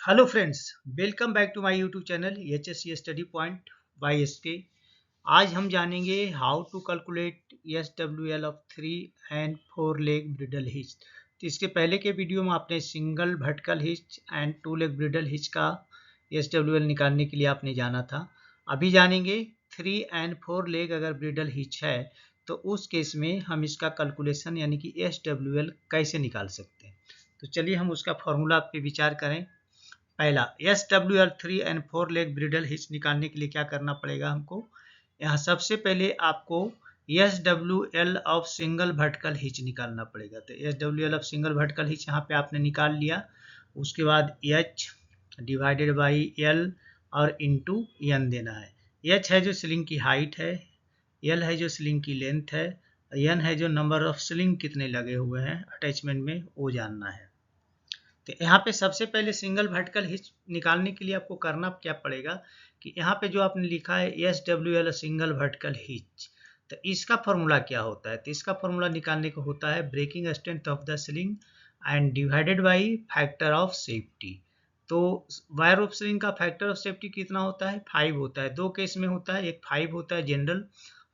Hello friends, welcome back to my YouTube channel HSC study point by SK। आज हम जानेंगे how to calculate SWL of 3 and 4 leg bridle hitch. तो इसके पहले के video में आपने single vertical hitch and 2 leg bridle hitch का SWL निकालने के लिए आपने जाना था। अभी जानेंगे 3 and 4 लेग अगर ब्रिडल हिच है तो उस केस में हम इसका कैलकुलेशन यानी कि SWL कैसे निकाल सकते हैं। तो चलिए हम उसका फॉर्मूला पे विचार करें। पहला SWL 3 and 4 leg bridle hitch निकालने के लिए क्या करना पड़ेगा हमको। यहाँ सबसे पहले आपको SWL of single vertical hitch निकालना पड़ेगा। तो SWL of single vertical hitch यहाँ पे आपने निकाल लिया। उसके बाद H डिवाइडेड बाई L और इंटू N देना है। H है जो स्लिंग की हाइट है, L है जो स्लिंग की लेंथ है, N है जो नंबर ऑफ स्लिंग कितने लगे हुए हैं अटैचमेंट में वो जानना है। तो यहाँ पे सबसे पहले सिंगल वर्टिकल हिच निकालने के लिए आपको करना क्या पड़ेगा कि यहाँ पे जो आपने लिखा है SWL सिंगल वर्टिकल हिच, तो इसका फॉर्मूला क्या होता है। तो इसका फॉर्मूला निकालने को होता है breaking strength of the sling and divided by factor of safety. तो वायर ऑफ स्लिंग का फैक्टर ऑफ सेफ्टी कितना होता है, 5 होता है। दो केस में होता है, एक 5 होता है जनरल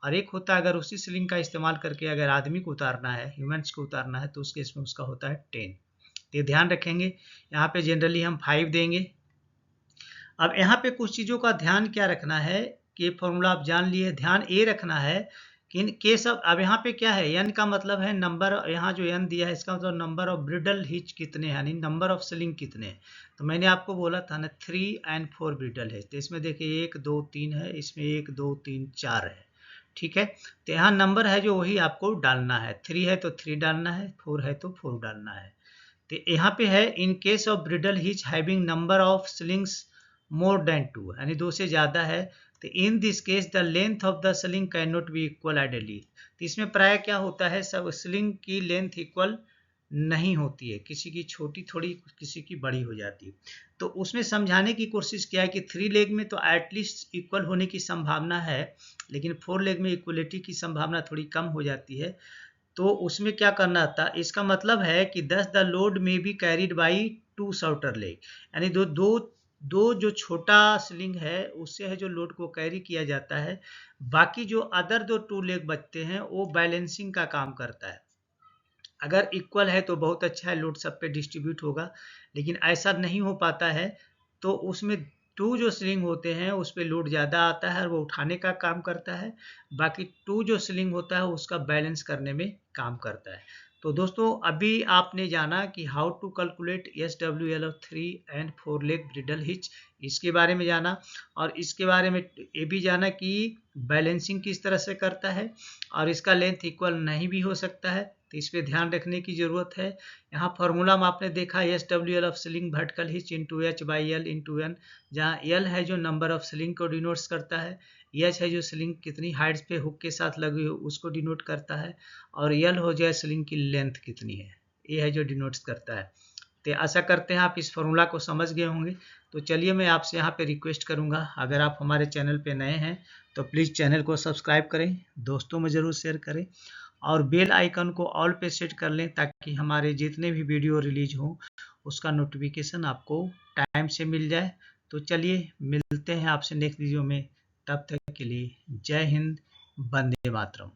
और एक होता है अगर उसी स्लिंग का इस्तेमाल करके अगर आदमी को उतारना है, ह्यूमंस को उतारना है, तो उस केस में उसका होता है 10। ये ध्यान रखेंगे। यहाँ पे जनरली हम 5 देंगे। अब यहाँ पे कुछ चीज़ों का ध्यान क्या रखना है कि फॉर्मूला आप जान लिए, ध्यान ये रखना है कि इन केस अब यहाँ पे क्या है, एन का मतलब है नंबर, यहाँ जो एन दिया है इसका मतलब नंबर ऑफ ब्रिडल हिच कितने हैं, यानी नंबर ऑफ स्लिंग कितने हैं। तो मैंने आपको बोला था ना 3 and 4 ब्रिडल हिच, तो इसमें देखिए 1 2 3 है, इसमें 1 2 3 4 है। ठीक है, तो यहाँ नंबर है जो वही आपको डालना है। 3 है तो 3 डालना है, 4 है तो 4 डालना है। तो यहाँ पे है in case of bridle hitch having number of slings more than 2, यानी 2 से ज़्यादा है। तो in this case the length of the sling can not be equal ideally. तो इसमें प्राय क्या होता है, सब स्लिंग की लेंथ इक्वल नहीं होती है, किसी की छोटी थोड़ी किसी की बड़ी हो जाती है। तो उसमें समझाने की कोशिश किया है कि 3 लेग में तो एटलीस्ट इक्वल होने की संभावना है, लेकिन 4 लेग में इक्वलिटी की संभावना थोड़ी कम हो जाती है। तो उसमें क्या करना था, इसका मतलब है कि 10 द लोड में be carried by 2 shorter leg, यानी दो दो दो जो छोटा स्लिंग है उससे है जो लोड को कैरी किया जाता है। बाकी जो अदर 2 लेग बचते हैं वो बैलेंसिंग का काम करता है। अगर इक्वल है तो बहुत अच्छा है, लोड सब पे डिस्ट्रीब्यूट होगा, लेकिन ऐसा नहीं हो पाता है तो उसमें 2 जो स्लिंग होते हैं उस पर लोड ज़्यादा आता है और वो उठाने का काम करता है, बाकी 2 जो स्लिंग होता है उसका बैलेंस करने में काम करता है। तो दोस्तों अभी आपने जाना कि how to calculate SWL of 3 and 4 leg bridle hitch, इसके बारे में जाना। और इसके बारे में ये भी जाना कि बैलेंसिंग किस तरह से करता है और इसका लेंथ इक्वल नहीं भी हो सकता है, तो इस पर ध्यान रखने की ज़रूरत है। यहाँ फार्मूला में आपने देखा SWL of sling vertical hitch into H by L into N, जहाँ L है जो नंबर ऑफ स्लिंग को डिनोट्स करता है, H है जो स्लिंग कितनी हाइट्स पे हुक के साथ लगी हो उसको डिनोट करता है, और L हो जाए स्लिंग की लेंथ कितनी है, ये है जो डिनोट्स करता है। तो आशा करते हैं आप इस फॉर्मूला को समझ गए होंगे। तो चलिए मैं आपसे यहाँ पे रिक्वेस्ट करूँगा, अगर आप हमारे चैनल पे नए हैं तो प्लीज़ चैनल को सब्सक्राइब करें, दोस्तों में ज़रूर शेयर करें और बेल आइकन को ऑल पे सेट कर लें ताकि हमारे जितने भी वीडियो रिलीज हों उसका नोटिफिकेशन आपको टाइम से मिल जाए। तो चलिए मिलते हैं आपसे नेक्स्ट वीडियो में, तब तक के लिए जय हिंद, वंदे मातरम।